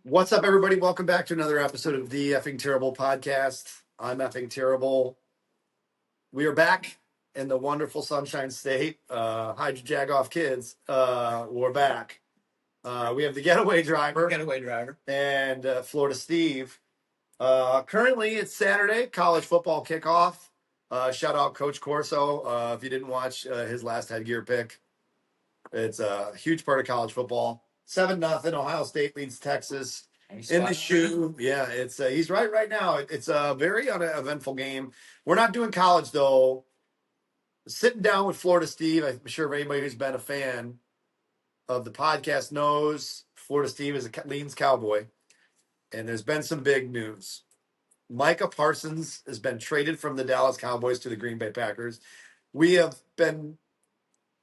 What's up, everybody? Welcome back to another episode of the Effing Terrible podcast. I'm Effing Terrible. We are back in the wonderful Sunshine State. Hide your jag-off kids. We're back. We have the getaway driver and Florida Steve. Currently, it's Saturday, college football kickoff. Shout out Coach Corso. If you didn't watch his last headgear pick, it's a huge part of college football. 7-0. Ohio State leads Texas in the shoe. Yeah, it's he's right now. It's a very uneventful game. We're not doing college though. Sitting down with Florida Steve. I'm sure anybody who's been a fan of the podcast knows Florida Steve is a leans Cowboy, and there's been some big news. Micah Parsons has been traded from the Dallas Cowboys to the Green Bay Packers. We have been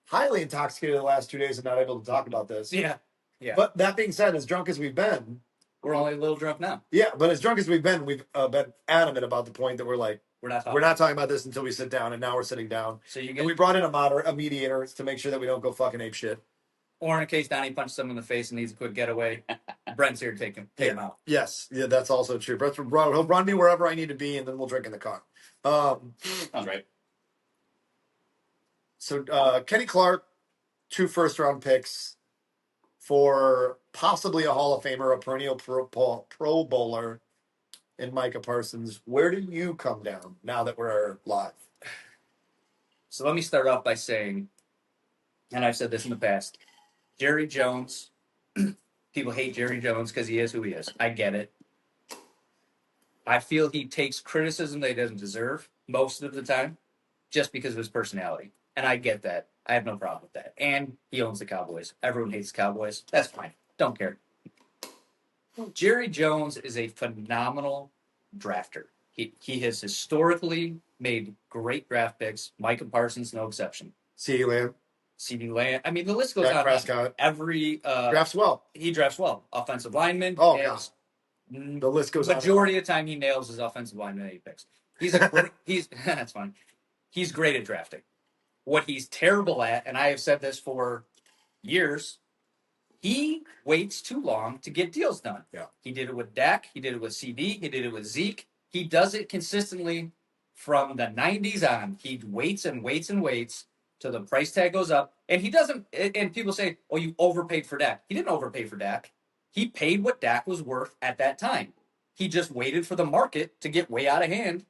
highly intoxicated the last 2 days and not able to talk about this. Yeah. But that being said, as drunk as we've been, we're only a little drunk now. Yeah, but as drunk as we've been adamant about the point that we're not talking about this until we sit down, and now we're sitting down. And we brought in a mediator to make sure that we don't go fucking ape shit. Or in case Donnie punched someone in the face and needs a quick getaway, Brent's here to take him out. Yes, yeah, that's also true. He'll run me wherever I need to be, and then we'll drink in the car. Sounds right. So Kenny Clark, 2 first-round picks for possibly a Hall of Famer, a perennial Pro Bowler, and Micah Parsons. Where do you come down now that we're live? So let me start off by saying, and I've said this in the past, Jerry Jones, people hate Jerry Jones because he is who he is. I get it. I feel he takes criticism that he doesn't deserve most of the time just because of his personality. And I get that. I have no problem with that. And he owns the Cowboys. Everyone hates Cowboys. That's fine. Don't care. Jerry Jones is a phenomenal drafter. He has historically made great draft picks. Micah Parsons, no exception. CeeDee Lamb. I mean, the list goes on. Prescott. Every drafts well. He drafts well. Offensive lineman. Oh, yeah. The list goes on. Majority of the time, he nails his offensive lineman that he picks. That's fine. He's great at drafting. What he's terrible at, and I have said this for years, he waits too long to get deals done. Yeah. He did it with Dak. He did it with CD. He did it with Zeke. He does it consistently from the 90s on. He waits and waits and waits till the price tag goes up. And he doesn't, and people say, oh, you overpaid for Dak. He didn't overpay for Dak. He paid what Dak was worth at that time. He just waited for the market to get way out of hand,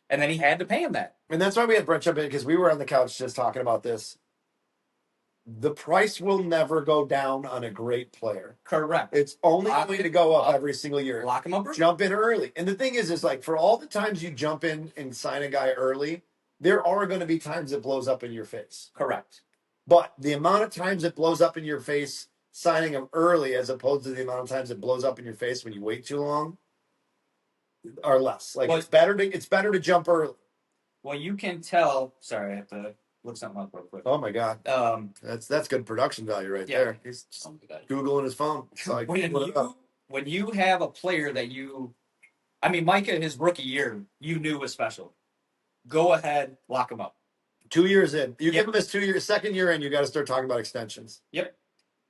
and then he had to pay him that. And that's why we had Brent jump in, because we were on the couch just talking about this. The price will never go down on a great player. Correct. It's only going to go up every single year. Lock him up early. Jump in early. And the thing is like, for all the times you jump in and sign a guy early, there are going to be times it blows up in your face. Correct. But the amount of times it blows up in your face signing him early, as opposed to the amount of times it blows up in your face when you wait too long, are less. It's better to jump early. Well, you can tell. Sorry, I have to look something up real quick. Oh my God, that's good production value right there. He's Googling his phone. When you have a player that Micah, his rookie year, you knew was special. Go ahead, lock him up. 2 years in, you give him his 2 years. Second year in, you got to start talking about extensions. Yep.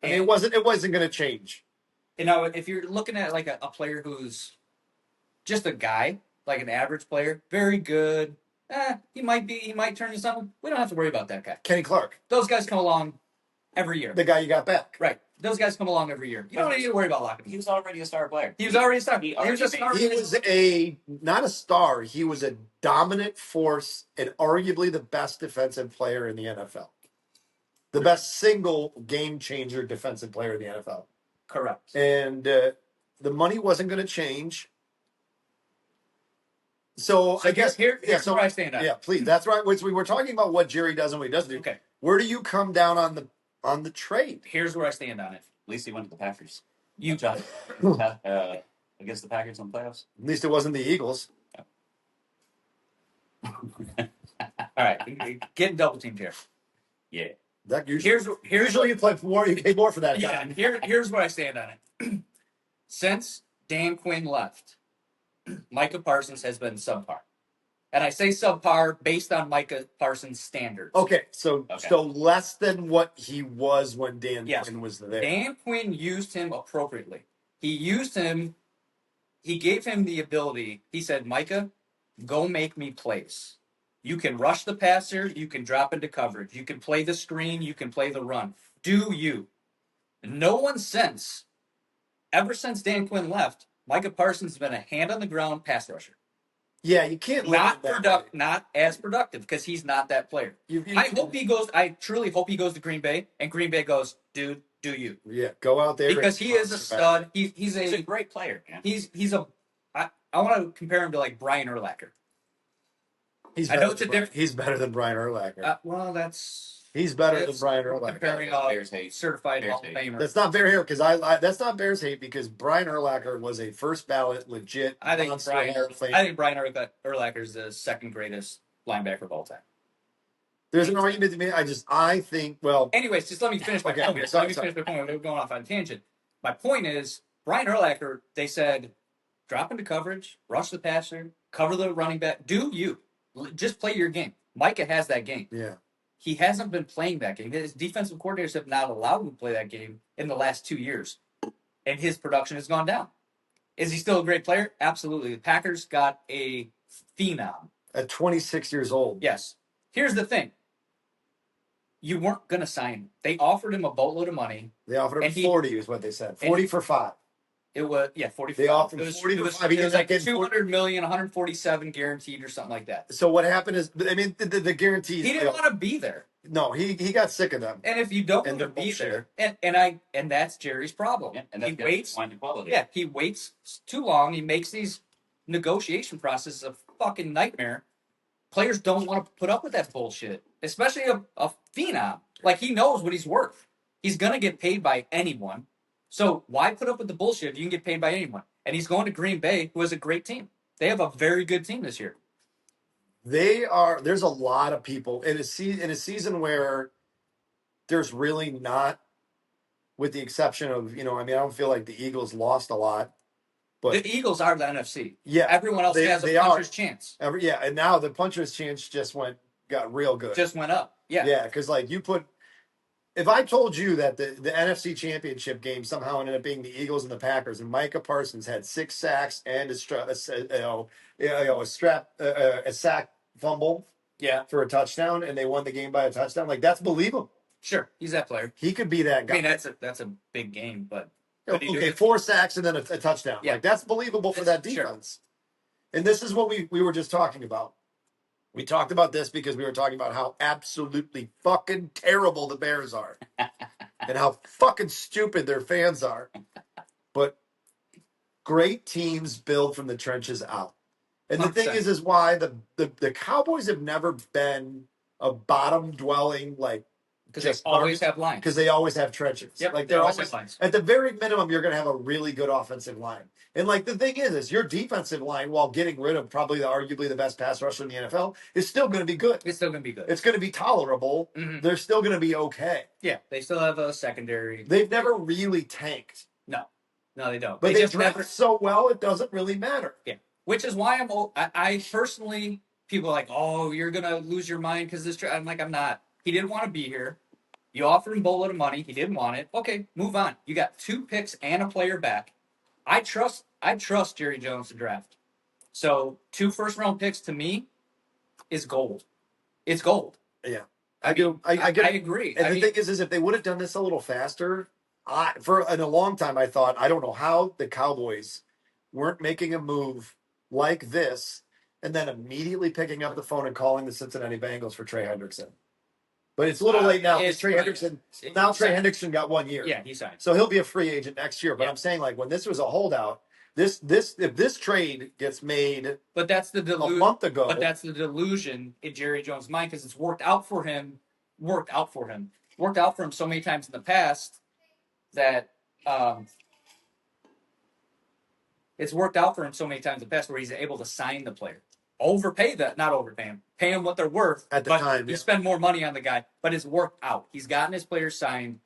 I mean, it wasn't going to change. You know, if you're looking at like a player who's just a guy, like an average player, very good. He might turn into something. We don't have to worry about that guy. Kenny Clark. Those guys come along every year. The guy you got back. Right. Those guys come along every year. You don't need to worry about locking him. He was already a star player. He was already a star. He was not a star. He was a dominant force and arguably the best defensive player in the NFL. The best single game changer defensive player in the NFL. Correct. And the money wasn't going to change. So I guess here's where I stand on. Yeah, please. That's right. We were talking about what Jerry does and what he doesn't do. Okay. Where do you come down on the trade? Here's where I stand on it. At least he went to the Packers. Utah. Against the Packers in the playoffs. At least it wasn't the Eagles. All right. Getting double teamed here. Yeah. That usually you play more. You pay more for that. Yeah. Here's where I stand on it. Since Dan Quinn left, Micah Parsons has been subpar. And I say subpar based on Micah Parsons' standards. Okay, so Okay. so less than what he was when Dan Yes. Quinn was there. Dan Quinn used him appropriately. He used him. He gave him the ability. He said, Micah, go make me plays. You can rush the passer. You can drop into coverage. You can play the screen. You can play the run. Do you? No one ever since Dan Quinn left, Micah Parsons has been a hand on the ground pass rusher. Yeah, you can't Not as productive because he's not that player. I truly hope he goes to Green Bay, and Green Bay goes, dude, do you? Yeah, go out there Because he is a stud. He's a great player. Man. I want to compare him to like Brian Urlacher. He's better than Brian Urlacher. He's better than Brian Urlacher. Comparing certified Hall of Famer. That's not fair here because that's not Bears hate because Brian Urlacher was a first ballot legit. I think Brian Urlacher is the second greatest linebacker of all time. There's an argument to me. I think. Well, anyways, just let me finish my point. Let me finish my point. We're going off on a tangent. My point is Brian Urlacher. They said drop into coverage, rush the passer, cover the running back. Do you just play your game? Micah has that game. Yeah. He hasn't been playing that game. His defensive coordinators have not allowed him to play that game in the last 2 years, and his production has gone down. Is he still a great player? Absolutely. The Packers got a phenom. At 26 years old. Yes. Here's the thing. You weren't going to sign him. They offered him a boatload of money. They offered him 40 is what they said. 40 for 5. It was, 40 for 5. They offered him 40 for 5. It was like $200 million, 147 guaranteed or something like that. So what happened is, I mean, the guarantees. He didn't want to be there. No, he got sick of them. And if you don't want to be there, and that's Jerry's problem. Yeah, and he waits. Quality. Yeah, he waits too long. He makes these negotiation processes a fucking nightmare. Players don't want to put up with that bullshit, especially a phenom. Like, he knows what he's worth. He's going to get paid by anyone. So why put up with the bullshit if you can get paid by anyone? And he's going to Green Bay, who has a great team. They have a very good team this year. There's a lot of people in a season where there's really not, with the exception of, I don't feel like the Eagles lost a lot. But the Eagles are the NFC. Yeah. Everyone else has a puncher's chance. And now the puncher's chance got real good. Just went up. Yeah. Yeah, because if I told you that the NFC Championship game somehow ended up being the Eagles and the Packers, and Micah Parsons had 6 sacks and a sack fumble, for a touchdown, and they won the game by a touchdown, like, that's believable. Sure, he's that player. He could be that guy. I mean, that's a big game, but okay, 4 sacks and then a touchdown. Yeah. Like, that's believable for that defense. Sure. And this is what we were just talking about. We talked about this because we were talking about how absolutely fucking terrible the Bears are and how fucking stupid their fans are. But great teams build from the trenches out. And the 100%. Thing is why the Cowboys have never been a bottom-dwelling, like, because they always have lines. Because they always have trenches. Yep, like, they're always lines. At the very minimum, you're going to have a really good offensive line. And, like, the thing is your defensive line, while getting rid of probably arguably the best pass rusher in the NFL, is still going to be good. It's still going to be good. It's going to be tolerable. Mm-hmm. They're still going to be okay. Yeah, they still have a secondary. They've never really tanked. No, they don't. But they draft so well, it doesn't really matter. Yeah, which is why I personally, people are like, oh, you're going to lose your mind because this. I'm like, I'm not. He didn't want to be here. You offered him a boatload of money. He didn't want it. Okay, move on. You got 2 picks and a player back. I trust Jerry Jones to draft. So 2 first-round picks to me is gold. It's gold. Yeah, I agree. And the thing is if they would have done this a little faster, in a long time I thought, I don't know how the Cowboys weren't making a move like this and then immediately picking up the phone and calling the Cincinnati Bengals for Trey Hendrickson. But it's a little late now. Trey Hendrickson got 1 year. Yeah, he signed. So he'll be a free agent next year. But I'm saying, like, when this was a holdout, if this trade gets made, but that's the a month ago. But that's the delusion in Jerry Jones' mind because it's worked out for him so many times in the past that it's worked out for him so many times in the past where he's able to sign the player. Not overpay him. Pay them what they're worth at the time. You spend more money on the guy, but it's worked out. He's gotten his players signed.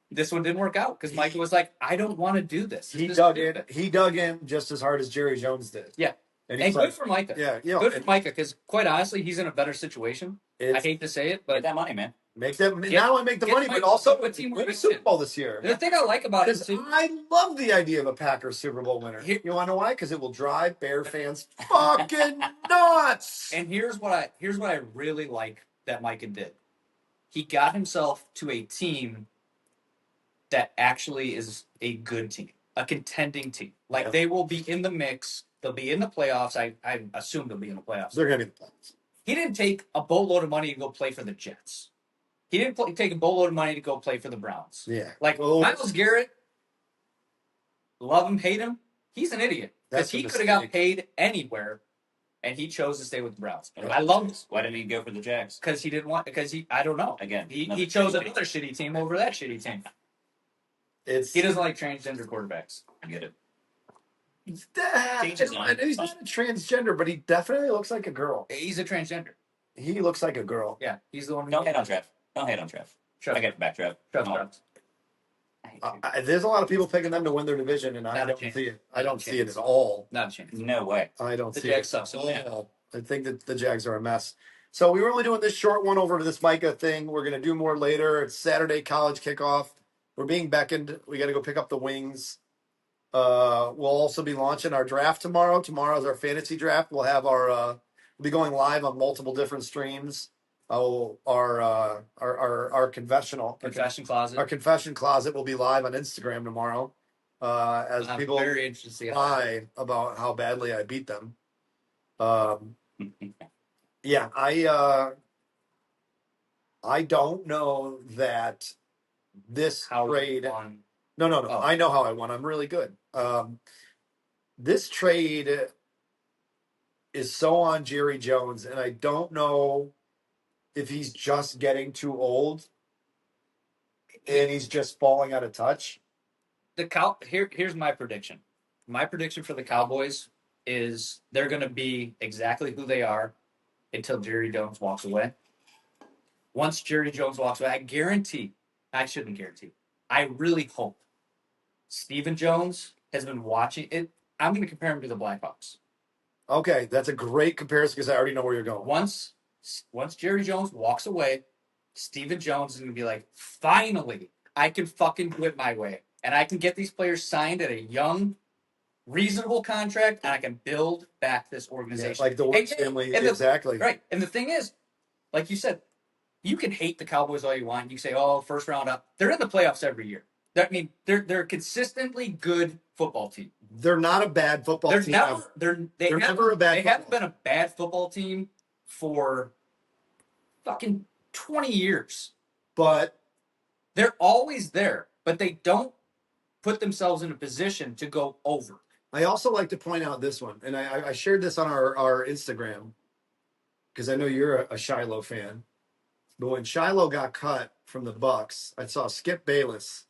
This one didn't work out because Micah was like, I don't want to do this. He dug in just as hard as Jerry Jones did. Yeah. And he's good like, for Micah. yeah, Good for Micah, because quite honestly, he's in a better situation. I hate to say it, Get but that money, man. Make that not only make the money, but also win a Super Bowl this year. the thing I like about it Because too, I love the idea of a Packers Super Bowl winner. You want to know why? Because it will drive Bear fans fucking nuts. and here's what I really like that Micah did. He got himself to a team that actually is a good team, a contending team. Like they will be in the mix. They'll be in the playoffs. I assume they'll be in the playoffs. They're going to be in the playoffs. He didn't take a boatload of money to go play for the Jets. He didn't take a boatload of money to go play for the Browns. Yeah. Like Myles Garrett, love him, hate him, he's an idiot. Because he could have got paid anywhere, and he chose to stay with the Browns. I love him. Why didn't he go for the Jags? Because he didn't want. I don't know. Again, he chose another shitty team over that shitty team. He doesn't like transgender quarterbacks. I get it. He's not a transgender, but he definitely looks like a girl. He's a transgender. He looks like a girl. Yeah, he's the one. Don't hate on Trev. Don't hate on Trev. I get it back, Trev. There's a lot of people picking them to win their division, and I don't see it. I don't see it at all. Not a chance. No way. I don't see the Jags it suck. at all. I think that the Jags are a mess. So we were only doing this short one over to this Micah thing. We're going to do more later. It's Saturday college kickoff. We're being beckoned. We got to go pick up the wings. We'll also be launching our draft tomorrow. Tomorrow's our fantasy draft. We'll have we'll be going live on multiple different streams. Our confession closet. Our confession closet will be live on Instagram tomorrow. As people very interested to lie about how badly I beat them. Yeah, I don't know that this trade. No. Oh. I know how I won. I'm really good. This trade is so on Jerry Jones, and I don't know if he's just getting too old and he's just falling out of touch. Here's my prediction. My prediction for the Cowboys is they're going to be exactly who they are until Jerry Jones walks away. Once Jerry Jones walks away, I shouldn't guarantee. I really hope Stephen Jones has been watching it. I'm going to compare him to the Blackhawks. Okay, that's a great comparison because I already know where you're going. Once Jerry Jones walks away, Stephen Jones is going to be like, finally, I can fucking do it my way. And I can get these players signed at a young, reasonable contract, and I can build back this organization. Yeah, like the Woods family, exactly. Right. And the thing is, like you said, you can hate the Cowboys all you want. You say, oh, first round up. They're in the playoffs every year. They're a consistently good football team. They're not a bad football team. They haven't been a bad football team for fucking 20 years. But they're always there, but they don't put themselves in a position to go over. I also like to point out this one, and I shared this on our Instagram because I know you're a Shiloh fan. But when Shiloh got cut from the Bucks, I saw Skip Bayless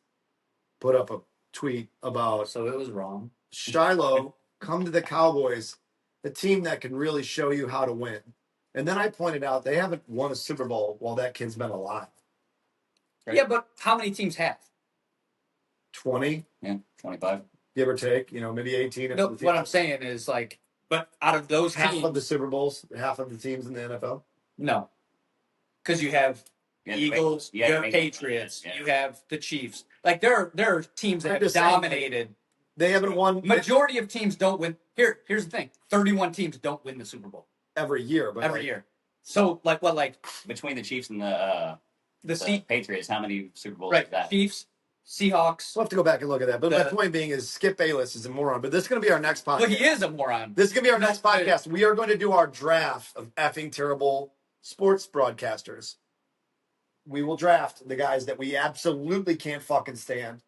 put up a tweet about. So it was wrong. Shiloh, come to the Cowboys, the team that can really show you how to win. And then I pointed out they haven't won a Super Bowl while that kid's been alive. Right? Yeah, but how many teams have? 20? Yeah, 25. Give or take, maybe 18. No, what I'm saying is but out of those half of the Super Bowls, half of the teams in the NFL? No. Because you have Eagles, you have Patriots, you have the Chiefs. There are teams that have dominated. They haven't won. Majority of teams don't win. Here's the thing: 31 teams don't win the Super Bowl every year. But every year. So between the Chiefs and the Patriots, how many Super Bowls is that? Chiefs, Seahawks. We'll have to go back and look at that. But my point being is Skip Bayless is a moron. But this is going to be our next podcast. Well, he is a moron. This is going to be our next podcast. We are going to do our draft of effing terrible sports broadcasters. We will draft the guys that we absolutely can't fucking stand.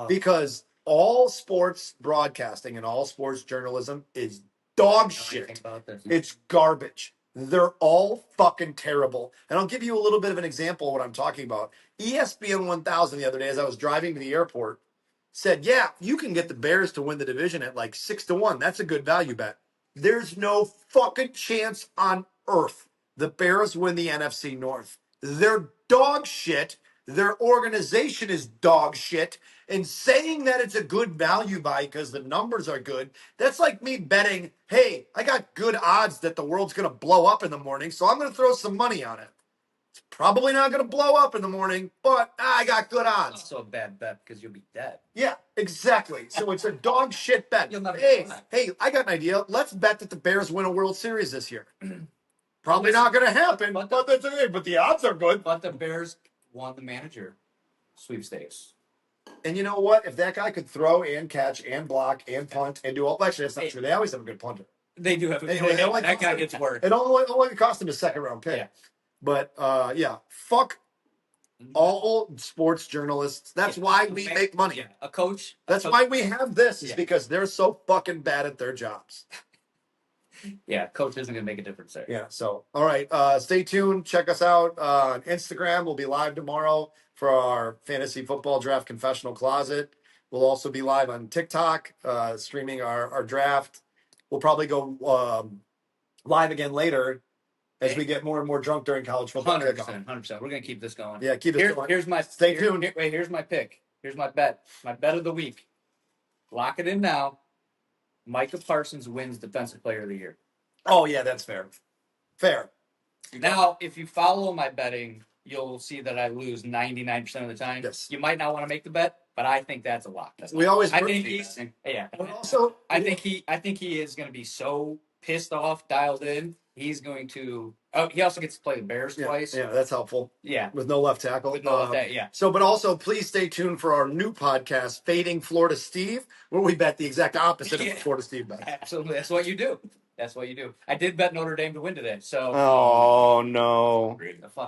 Because all sports broadcasting and all sports journalism is dog shit. It's garbage. They're all fucking terrible. And I'll give you a little bit of an example of what I'm talking about. ESPN 1000 the other day, as I was driving to the airport, said, yeah, you can get the Bears to win the division at 6-1. That's a good value bet. There's no fucking chance on earth the Bears win the NFC North. They're dog shit. Their organization is dog shit. And saying that it's a good value buy because the numbers are good, that's like me betting, hey, I got good odds that the world's going to blow up in the morning, so I'm going to throw some money on it. It's probably not going to blow up in the morning, but I got good odds. Also a bad bet because you'll be dead. Yeah, exactly. So it's a dog shit bet. You'll never Hey, come back. hey, I got an idea. Let's bet that the Bears win a World Series this year. Probably not going to happen, but that's okay. But the odds are good. But the Bears won the manager sweepstakes. And you know what? If that guy could throw and catch and block and punt and do all, actually, that's not true. They always have a good punter. They do have a They good only that cost guy them- gets work. It only cost him a second round pick. Yeah. But yeah, fuck all sports journalists. That's why we make money. Yeah, a coach. That's why we have this, is because they're so fucking bad at their jobs. Yeah, coach isn't going to make a difference there. Yeah, so, all right. Stay tuned. Check us out on Instagram. We'll be live tomorrow for our fantasy football draft confessional closet. We'll also be live on TikTok, streaming our draft. We'll probably go live again later as we get more and more drunk during college football. 100%. We're going to keep this going. Yeah, keep it going. Here's my Stay tuned. Here's my pick. Here's my bet. My bet of the week. Lock it in now. Micah Parsons wins Defensive Player of the Year. Oh, yeah, that's fair. Fair. Now, if you follow my betting, you'll see that I lose 99% of the time. Yes. You might not want to make the bet, but I think that's a lock. We always. I think he's But also, I think he is going to be so pissed off, dialed in. He's going to. Oh, he also gets to play the Bears twice. Yeah, that's helpful. Yeah, with no left tackle. with no left tackle. Yeah. So, but also, please stay tuned for our new podcast, Fading Florida Steve, where we bet the exact opposite of what Florida Steve bets. Absolutely, that's what you do. I did bet Notre Dame to win today. So. Oh no. The fuck.